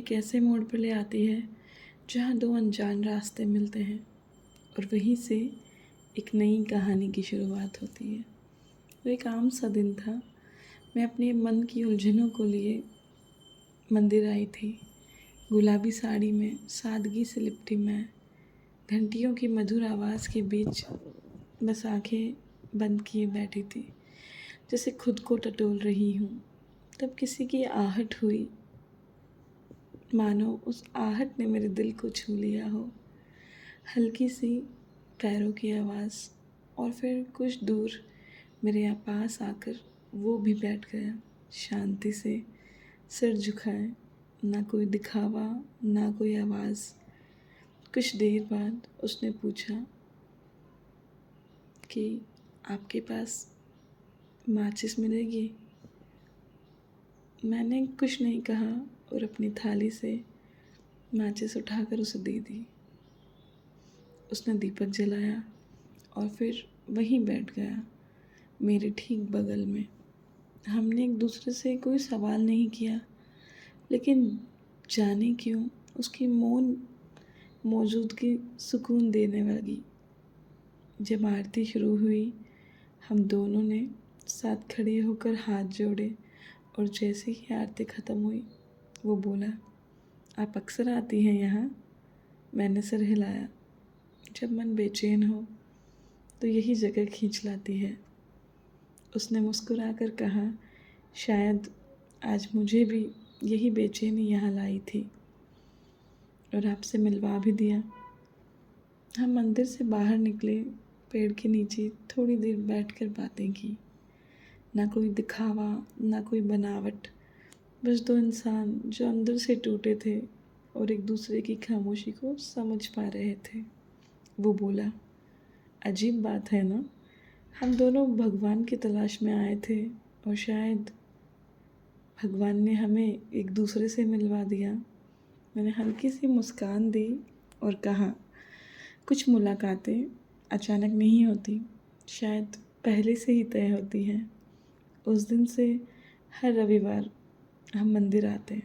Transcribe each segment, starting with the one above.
एक ऐसे मोड़ पर ले आती है जहाँ दो अनजान रास्ते मिलते हैं और वहीं से एक नई कहानी की शुरुआत होती है। वो एक आम सा दिन था। मैं अपने मन की उलझनों को लिए मंदिर आई थी। गुलाबी साड़ी में सादगी से लिपटी मैं घंटियों की मधुर आवाज़ के बीच बस आंखें बंद किए बैठी थी, जैसे खुद को टटोल रही हूँ। तब किसी की आहट हुई, मानो उस आहट ने मेरे दिल को छू लिया हो। हल्की सी पैरों की आवाज़, और फिर कुछ दूर मेरे पास आकर वो भी बैठ गया, शांति से सिर झुकाए। ना कोई दिखावा, ना कोई आवाज़। कुछ देर बाद उसने पूछा कि आपके पास माचिस मिलेगी। मैंने कुछ नहीं कहा और अपनी थाली से माचिस उठाकर उसे दे दी। उसने दीपक जलाया और फिर वहीं बैठ गया, मेरे ठीक बगल में। हमने एक दूसरे से कोई सवाल नहीं किया, लेकिन जाने क्यों उसकी मौन मौजूदगी सुकून देने लगी। जब आरती शुरू हुई, हम दोनों ने साथ खड़े होकर हाथ जोड़े और जैसे ही आरती ख़त्म हुई, वो बोला, आप अक्सर आती हैं यहाँ? मैंने सर हिलाया। जब मन बेचैन हो तो यही जगह खींच लाती है। उसने मुस्कुराकर कहा, शायद आज मुझे भी यही बेचैनी यहाँ लाई थी और आपसे मिलवा भी दिया। हम मंदिर से बाहर निकले, पेड़ के नीचे थोड़ी देर बैठकर बातें की। ना कोई दिखावा, ना कोई बनावट, बस दो इंसान जो अंदर से टूटे थे और एक दूसरे की खामोशी को समझ पा रहे थे। वो बोला, अजीब बात है ना, हम दोनों भगवान की तलाश में आए थे और शायद भगवान ने हमें एक दूसरे से मिलवा दिया। मैंने हल्की सी मुस्कान दी और कहा, कुछ मुलाकातें अचानक नहीं होती, शायद पहले से ही तय होती हैं। उस दिन से हर रविवार हम मंदिर आते,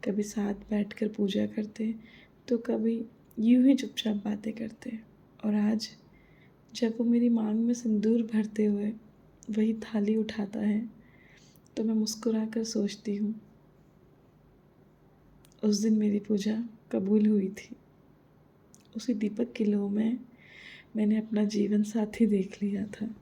कभी साथ बैठकर पूजा करते, तो कभी यूं ही चुपचाप बातें करते। और आज जब वो मेरी मांग में सिंदूर भरते हुए वही थाली उठाता है, तो मैं मुस्कुराकर सोचती हूँ, उस दिन मेरी पूजा कबूल हुई थी। उसी दीपक की लौ में मैंने अपना जीवन साथी देख लिया था।